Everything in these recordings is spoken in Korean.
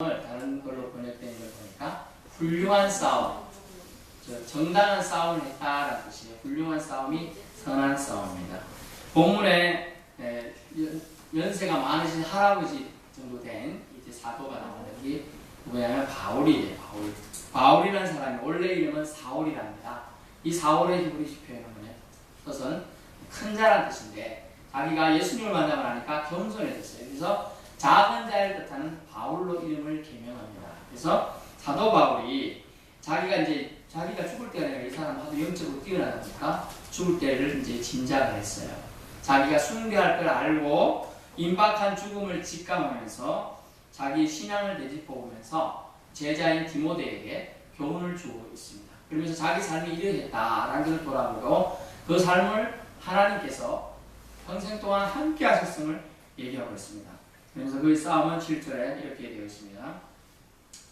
다른 걸로 번역된 걸 보니까 훌륭한 싸움, 정당한 싸움을 했다라는 뜻이에요. 훌륭한 싸움이 선한 싸움입니다. 본문에 연세가 많으신 할아버지 정도 된 이제 사도가 나오는데 이게 누구냐면 바울이에요. 바울이라는 사람이 원래 이름은 사울이랍니다. 이 사울의 히브리식 표현은 뜻은 큰 자란 뜻인데 자기가 예수님을 만나고 나니까 겸손해졌어요. 그래서 작은 자를 뜻하는 바울로 이름을 개명합니다. 그래서 사도 바울이 자기가 죽을 때가 아니라 이 사람 하도 영적으로 뛰어나다 보니까 죽을 때를 이제 짐작을 했어요. 자기가 숭배할 걸 알고 임박한 죽음을 직감하면서 자기 신앙을 되짚어보면서 제자인 디모데에게 교훈을 주고 있습니다. 그러면서 자기 삶이 이러했다라는 것을 돌아보고 그 삶을 하나님께서 평생 동안 함께 하셨음을 얘기하고 있습니다. 그래서 그 싸움은 7절에 이렇게 되어 있습니다.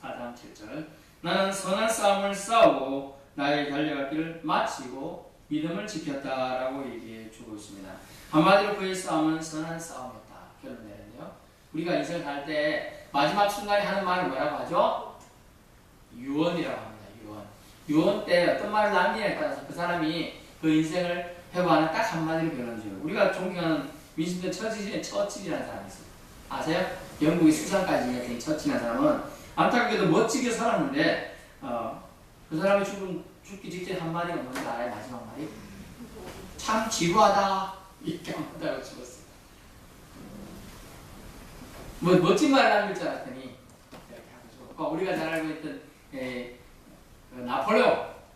4장 7절 나는 선한 싸움을 싸우고 나의 달려갈 길을 마치고 믿음을 지켰다라고 얘기해 주고 있습니다. 한마디로 그의 싸움은 선한 싸움이었다. 결론 내는데요. 우리가 인생을 살 때 마지막 순간에 하는 말은 뭐라고 하죠? 유언이라고 합니다. 유언 때 어떤 말을 남기냐에 따라서 그 사람이 그 인생을 회고하는 딱 한마디로 변하죠. 우리가 존경하는 윈스턴 처칠이라는 사람이 있어요. 아세요? 영국의 수상까지 했던 처칠이라는 사람은 안타깝게도 멋지게 살았는데 그 사람이 죽기 직전 한마디가 뭔지 알아요? 마지막 말이? 참 지루하다 이렇게 한다고 죽었어요. 뭐 멋진 말을 남길 줄 알았더니 이렇게 하고 죽었고, 우리가 잘 알고 있던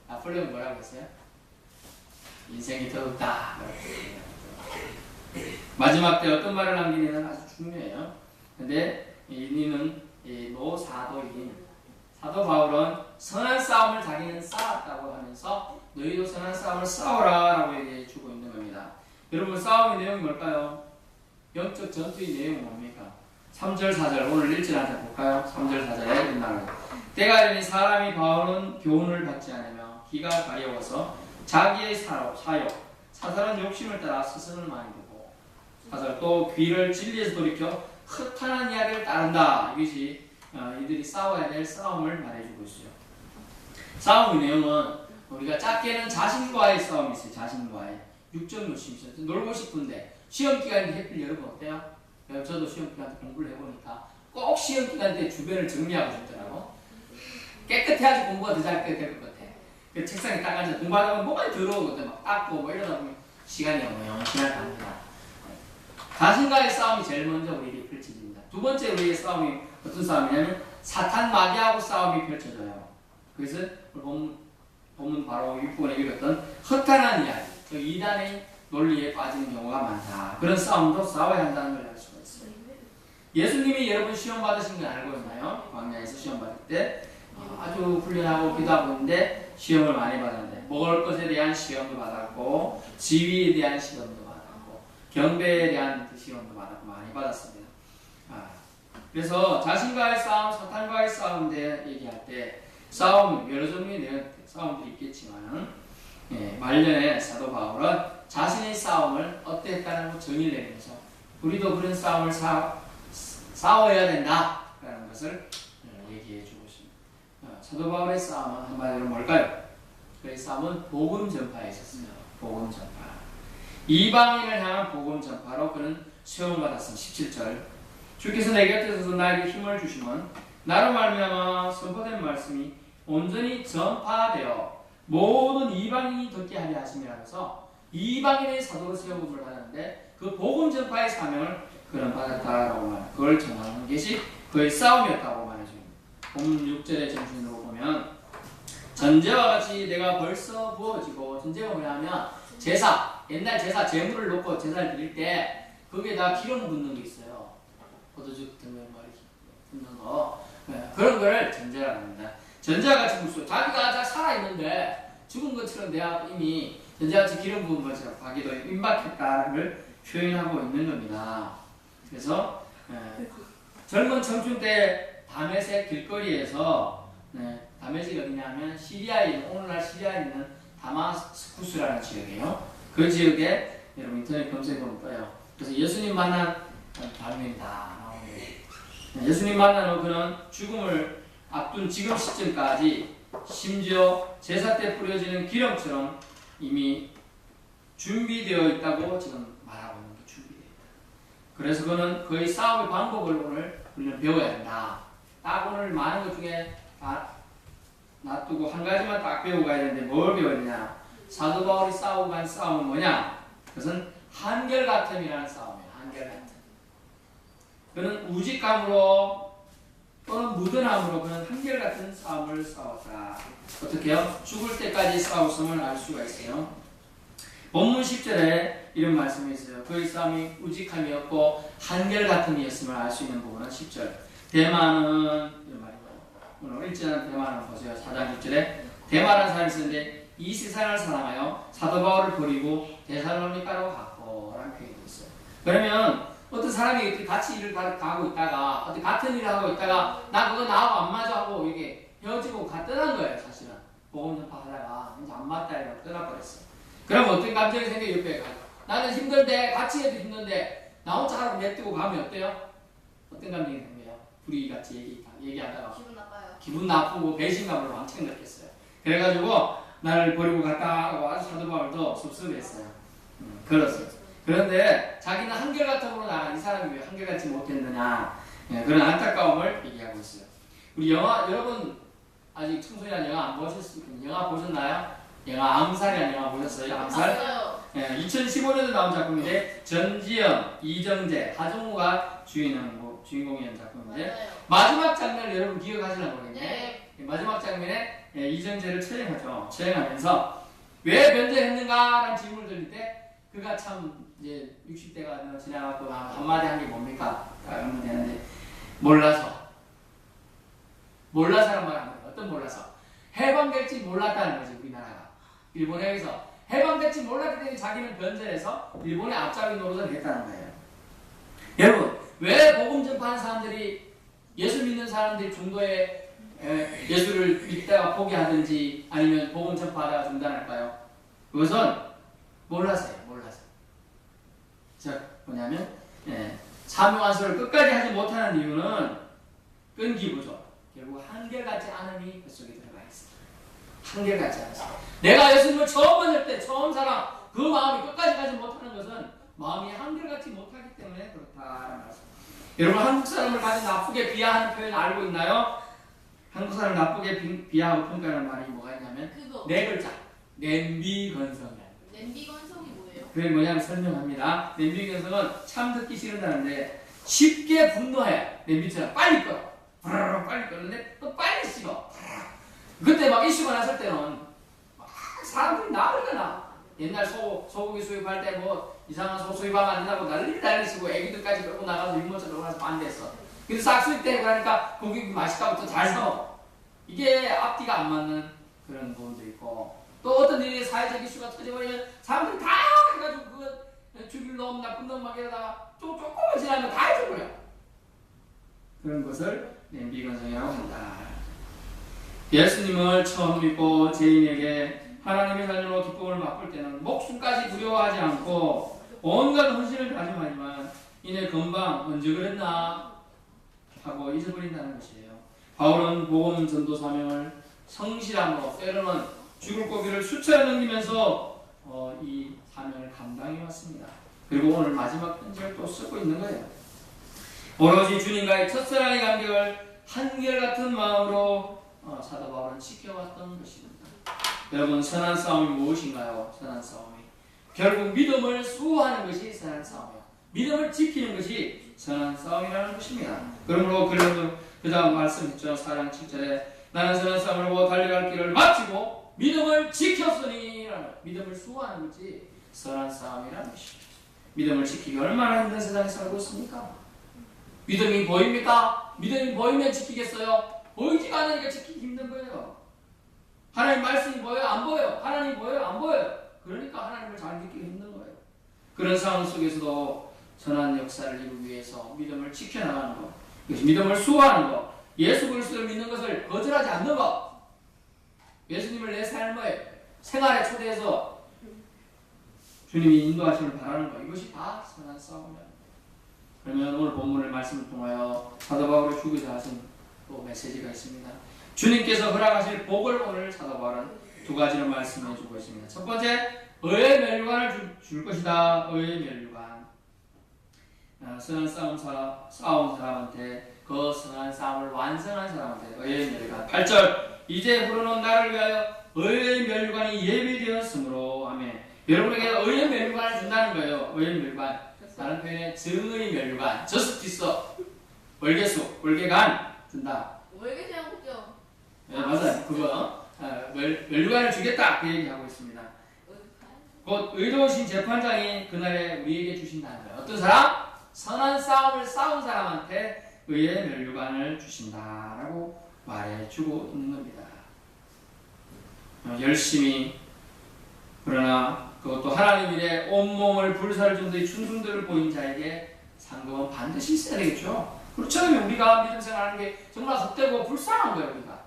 나폴레옹 뭐라고 했어요? 인생이 더럽다. 마지막 때 어떤 말을 남기냐는 아주 중요해요. 근데 이는 노사도인 사도 바울은 선한 싸움을 자기는 싸웠다고 하면서 너희도 선한 싸움을 싸워라 라고 얘기해 주고 있는 겁니다. 여러분, 싸움의 내용이 뭘까요? 영적 전투의 내용은 뭡니까? 3절 4절 오늘 읽지 않아서 볼까요? 3절 4절에 끝나는 때가 되니 사람이 바울은 교훈을 받지 않으며 기가 가려워서 자기의 사욕, 사사로운 욕심을 따라 스승을 많이 두고 4절 또 귀를 진리에서 돌이켜 흑탄한 이야기를 따른다. 이것이 이들이 싸워야 될 싸움을 말해주고 있어요. 싸움의 내용은 우리가 작게는 자신과의 싸움이 있어요. 자신과의 육적 욕심이 있어요. 놀고 싶은데 시험 기간에 해필 여러분 어때요? 저도 시험 기간 때 공부를 해보니까 꼭 시험 기간 때 주변을 정리하고 싶더라고. 깨끗해야지 공부가 더 잘 될 것 같아. 그 책상에 딱 앉아서 공부하다 보면 뭐가 더러우거든. 막 닦고 뭐 이러다 보면 시간이 영원히 갑니다. 자신과의 싸움이 제일 먼저 우리에게 펼쳐집니다. 두 번째 우리의 싸움이 어떤 싸움이냐면 사탄 마귀하고 싸움이 펼쳐져요. 그것은 본문 바로 6부분에 읽었던 허탄한 이야기, 그 이단의 논리에 빠지는 경우가 많다. 그런 싸움도 싸워야 한다는 걸 알 수가 있어요. 예수님이 여러분 시험 받으신 거 알고 있나요? 광야에서 시험 받을 때 아주 훈련하고 기도하고 있는데 시험을 많이 받았는데 먹을 것에 대한 시험도 받았고 지위에 대한 시험도 받았고 경배에 대한 시험도 받았고 많이 받았습니다. 그래서 자신과의 싸움, 사탄과의 싸움 대 얘기할 때 싸움 여러 종류의 싸움들이 있겠지만 말년에 사도 바울은 자신의 싸움을 어땠다는 걸 정의를 내면서 우리도 그런 싸움을 싸워야 된다라는 것을 얘기해 주고 있습니다. 사도 바울의 싸움은 한마디로 뭘까요? 그의 싸움은 복음 전파에 있었어요. 복음 전파. 이방인을 향한 복음 전파로 그는 수용을 받았습니다. 17절 주께서 내 곁에 서서 나에게 힘을 주시면 나로 말미암아 선포된 말씀이 온전히 전파되어 모든 이방인이 듣게 하려 하시면서 이방인의 사도로 세움을 받았는데 그 복음 전파의 사명을 그는 받았다라고 말합니다. 그걸 정하는 것이 그의 싸움이었다고 말해줍니다. 본문 6절의 정신으로 보면 전제와 같이 내가 벌써 부어지고, 전제가 뭐냐면 제사, 옛날 제사 제물을 놓고 제사를 드릴 때 거기에다 기름 붓는 게 있어요. 포도주 같은 거 붓는 거, 그런 거를 전제라고 합니다. 전제와 같이 무슨 자기가 살아있는데 죽은 것처럼 내가 이미 전제같이 기름 부은 것처럼 자기도 임박했다는 걸 표현하고 있는 겁니다. 그래서 젊은 청춘 때 다메섹 길거리에서 다메섹이 어디냐면 시리아에 있는, 오늘날 시리아에 있는 다마스쿠스라는 지역이에요. 그 지역에 여러분 인터넷 검색해보면 떠요. 그래서 예수님 만난 장면이 다 나오는 거예요. 예수님 만난 후 그는 죽음을 앞둔 지금 시점까지 심지어 제사 때 뿌려지는 기름처럼 이미 준비되어 있다고 지금 말하고 있는 게 준비되어 있다. 그래서 그는 그의 싸움의 방법을 오늘 우리는 배워야 된다. 딱 오늘 많은 것 중에 놔두고 한 가지만 딱 배우고 가야 되는데 뭘 배워야 되냐? 사도 바울이 싸우고 간 싸움은 뭐냐? 그것은 한결같음이라는 싸움이에요. 한결같음. 그는 우직함으로 또는 무던함으로 그는 한결같은 싸움을 싸웠다. 어떻게요? 죽을 때까지 싸웠음을 알 수가 있어요. 본문 10절에 이런 말씀이 있어요. 그의 싸움이 우직함이었고 한결같음이었음을 알 수 있는 부분은 10절. 대마는 이런 말이고 오늘 일제는 대마는 보세요. 4장 6절에 대마라는 사람이 있었는데 이 세상을 사랑하여 사도 바울을 버리고 데살로니가로 갔고 라는 표현이 있어요. 그러면 어떤 사람이 같이 일을 가고 있다가 어떤 같은 일을 하고 있다가 나 그거 나하고 안 맞아 하고 이게 헤어지고 떠난 거예요. 사실은 복음 전파하다가 이제 안 맞다 이러고 떠나버렸어. 그럼 어떤 감정이 생겨? 옆에 가요. 나는 힘든데 같이 해도 힘든데 나 혼자 하라고 냅두고 가면 어때요? 어떤 감정이 생겨요? 둘이 같이 얘기하다가 기분 나쁘고 배신감을 왕창 느꼈어요. 그래가지고 나를 버리고 갔다 하고 아주 사도 바울도 섭섭했어요. 그렇어요. 그런데 자기는 한결같음으로 나간 이 사람이 왜 한결같지 못했느냐, 그런 안타까움을 얘기하고 있어요. 우리 여러분 아직 청소년 영화 안 보셨습니까? 영화 보셨나요? 영화 암살이라는 영화 보셨어요? 암살? 2015년에 나온 작품인데 전지현, 이정재, 하정우가 주인공이었던 작품인데 마지막 장면을 여러분 기억하시나 모르겠네. 네. 마지막 장면에 이정재를 처형하면서 왜 변제했는가라는 질문을 드릴 때 그가 참 이제 60대가 지나가고 한마디 한 게 뭡니까? 하면 되는데 몰라서란 말 합니다. 어떤 몰라서? 해방될지 몰랐다는 거지. 우리나라가 일본에서 해방될지 몰랐기 때문에 자기는 변제해서 일본의 앞잡이 노릇을 했다는 거예요. 여러분 왜 복음 전파하는 사람들이 예수 믿는 사람들이 중도에 예수를 믿다가 포기하든지 아니면 복음 전파하다가 중단할까요? 그것은 몰라서요. 뭐냐면 사명한수를 끝까지 하지 못하는 이유는 끈기부족. 결국 한결같지 않음이 그 속에 들어가 있어요. 한결같지 않습니다. 내가 예수님을 처음 만날 때 처음 사랑 그 마음이 끝까지 가지 못하는 것은 마음이 한결같이 못하기 때문에 그렇다는 말씀. 여러분 한국 사람을 가진 나쁘게 비하하는 표현 알고 있나요? 한국 사람을 나쁘게 비하하고 평가하는 말이 뭐가 있냐면 네 글자. 냄비건성이야. 냄비건성이 뭐예요? 그게 뭐냐면 설명합니다. 냄비건성은 참 듣기 싫은다는데 쉽게 분노해. 냄비처럼 빨리 꺼. 빨리 끄는데 또 빨리 식어. 그때 막 이슈가 났을 때는 막 사람들이 나르잖아. 옛날 소고기 수입할 때 뭐 이상한 소 수입하면 안 된다고 난리치고 애기들까지 끌고 나가서 유모차 들어가서 반대했어. 근데 싹 수입되고 그러니까 고기 맛있다고 또 잘 사먹어. 이게 앞뒤가 안 맞는 그런 부분도 있고 또 어떤 일이 사회적 이슈가 터져버리면 사람들이 다 해가지고 그거 죽일 놈 나쁜 놈 막 이러다가 조금만 지나면 다 해줘버려. 그런 것을 냄비건성이라고 한다. 예수님을 처음 믿고 죄인에게 하나님의 자녀로 기쁨을 맛볼 때는 목숨까지 두려워하지 않고 온갖 헌신을 다짐하지만 이내 금방 언제 그랬나 하고 잊어버린다는 것이에요. 바울은 복음 전도 사명을 성실함으로 때로는 죽을 고비를 수차례 넘기면서 이 사명을 감당해 왔습니다. 그리고 오늘 마지막 편지를 또 쓰고 있는 거예요. 오로지 주님과의 첫사랑의 감격을 한결같은 마음으로 사도 바울은 지켜왔던 것입니다. 여러분 선한 싸움이 무엇인가요? 선한 싸움이 결국 믿음을 수호하는 것이 선한 싸움이에요. 믿음을 지키는 것이 선한 싸움이라는 것입니다. 그러므로 그 다음 말씀했죠. 4장 7절에 나는 선한 싸움을 하고 달려갈 길을 마치고 믿음을 지켰으니 믿음을 수호하는 것이 선한 싸움이라는 것입니다. 믿음을 지키기 얼마나 힘든 세상에 살고 있습니까? 믿음이 보입니까? 믿음이 보이면 지키겠어요? 보이지가 않으니까 지키기 힘든 거예요. 하나님 말씀이 보여요? 안 보여요? 하나님이 보여요? 안 보여요? 그러니까 하나님을 잘 믿기가 힘든 거예요. 그런 상황 속에서도 선한 역사를 이루기 위해서 믿음을 지켜나가는 것, 믿음을 수호하는 것, 예수 그리스도를 믿는 것을 거절하지 않는 것, 예수님을 내 삶의 생활에 초대해서 주님이 인도하심을 바라는 것, 이것이 다 선한 싸움이다. 그러면 오늘 본문의 말씀을 통하여 사도 바울이 주고자 하신 또 메시지가 있습니다. 주님께서 허락하실 복을 오늘 사도 바울은 두 가지로 말씀해 주고 있습니다. 첫 번째, 의의 면류관을 줄 것이다. 의의 면류관. 선한 싸운 사람한테, 그 선한 싸움을 완성한 사람한테 의의 면류관. 8절, 이제 후로는 나를 위하여 의의 면류관이 예비되었으므로. 아멘. 여러분에게 의의 면류관을 준다는 거예요. 의의 면류관. 다른 표현에 증의 면류관, 저스티스, 월계수, 월계관 준다. 월계수양 그죠? 네, 맞아요. 그거 면류관을 주겠다 그 얘기하고 있습니다. 곧 의로우신 재판장이 그날에 우리에게 주신다는 거예요. 어떤 사람? 선한 싸움을 싸운 사람한테 의의 면류관을 주신다라고 말해주고 있는 겁니다. 열심히, 그러나 그것도 하나님 일에 온몸을 불사를 정도의 충성도를 보인 자에게 상금은 반드시 있어야 되겠죠. 그렇잖아요. 우리가 믿음 생활하는 게 정말 헛되고 불쌍한 거예요, 우리가.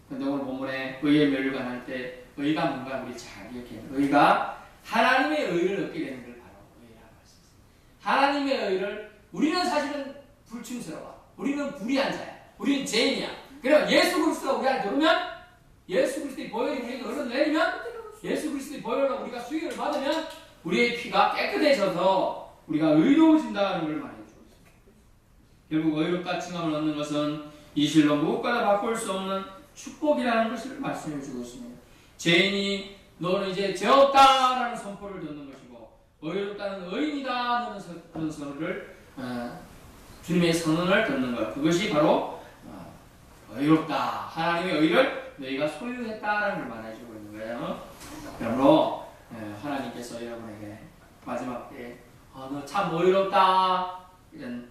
근데 오늘 본문에 의의 면류관 할 때 의가 뭔가 우리 잘 기억해요. 의가 하나님의 의를 얻게 되는 걸 바로 의라고 할 수 있어요. 하나님의 의를, 우리는 사실은 불충스러워. 우리는 불의한 자야. 우리는 죄인이야. 그럼 예수 그리스도가 우리 안에 들어오면, 예수 그리스도의 보혈이 우리에게 흘러내리면, 예수 그리스도의 보혈로 우리가 수혈을 받으면 우리의 피가 깨끗해져서 우리가 의로워진다는 걸 말해주고 있습니다. 결국 의롭다 칭함을 얻는 것은 이 실로 무엇과도 바꿀 수 없는 축복이라는 것을 말씀해 주고 있습니다. 죄인이 너는 이제 죄 없다라는 선포를 듣는 것이고, 의롭다는 의인이다 너는 그런 선언을 주님의 선언을 듣는 것, 그것이 바로 의롭다, 하나님의 의를 너희가 소유했다라는 걸 말해주고 있는 거예요. 그러므로 하나님께서 여러분에게 마지막 때에 너 참 의롭다 이런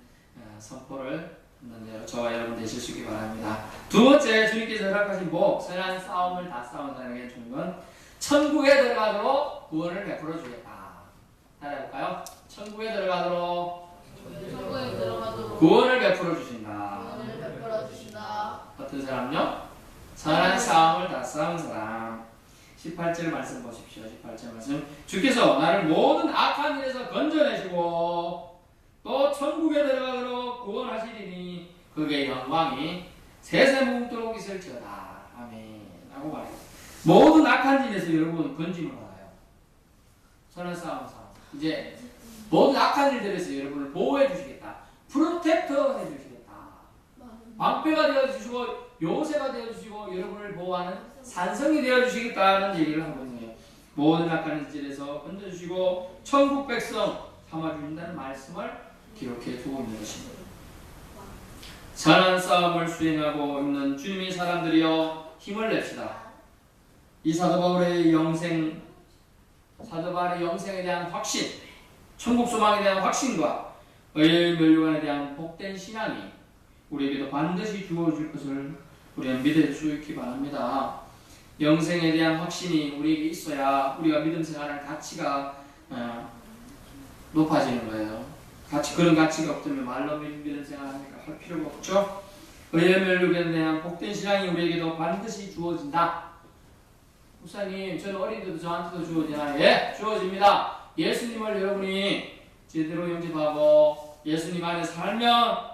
선포를 했는데요. 저와 여러분 되실 수 있기 바랍니다. 두 번째, 주님께서 허락하신 복, 선한 싸움을 다 싸운 사람에게 주는 건 천국에 들어가도록 구원을 베풀어 주겠다. 따라해볼까요? 천국에 들어가도록 구원을 베풀어 주신다. 어떤 사람요? 선한 싸움을 다 싸운 사람. 18절 말씀 보십시오. 18절 말씀. 주께서 나를 모든 악한 일에서 건져내시고 또 천국에 들어가도록 구원하시리니 그의 영광이 세세무궁토록 있을지어다. 아멘. 라고 말해요. 모든 악한 일에서 여러분 건짐을 받아요. 선한 싸움에서. 이제 모든 악한 일들에서 여러분을 보호해 주시겠다. 프로텍터 해 주시겠다. 방패가 되어 주시고 요새가 되어 주시고 여러분을 보호하는 산성이 되어 주시겠다는 얘기를 하고 있네요. 모든 악한 일에서 건져 주시고 천국 백성 삼아 주신다는 말씀을 기록해 두고 있는 것입니다. 선한 싸움을 수행하고 있는 주님의 사람들이여 힘을 냅시다. 이 사도 바울의 영생, 사도 바울의 영생에 대한 확신, 천국 소망에 대한 확신과 의의 면류관에 대한 복된 신앙이 우리에게도 반드시 주어질 것을 우리는 믿을 수 있기 바랍니다. 영생에 대한 확신이 우리에게 있어야 우리가 믿음 생활할 가치가 높아지는 거예요. 그런 가치가 없다면 말로 믿음 생활하니까 할 필요가 없죠. 의의 면류관에 대한 복된 신앙이 우리에게도 반드시 주어진다. 목사님, 저는 어린데도 저한테도 주어지나요? 예, 주어집니다. 예수님을 여러분이 제대로 영접하고 예수님 안에 살면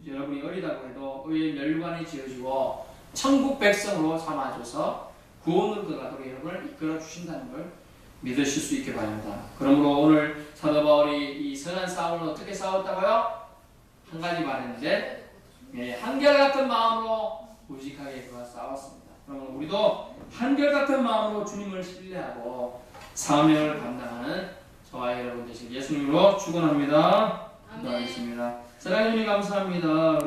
여러분이 어리다고 해도 의의 면류관이 지어지고 천국 백성으로 삼아줘서 구원으로 들어가도록 여러분을 이끌어 주신다는 걸 믿으실 수 있게 바랍니다. 그러므로 오늘 사도 바울이 이 선한 싸움을 어떻게 싸웠다고요? 한 가지 말했는데 한결같은 마음으로 무직하게 그와 싸웠습니다. 그러므로 우리도 한결같은 마음으로 주님을 신뢰하고 사명을 감당하는 저와 여러분 되시길 예수님으로 축원합니다. 기도하겠습니다. 사랑해 주님 감사합니다.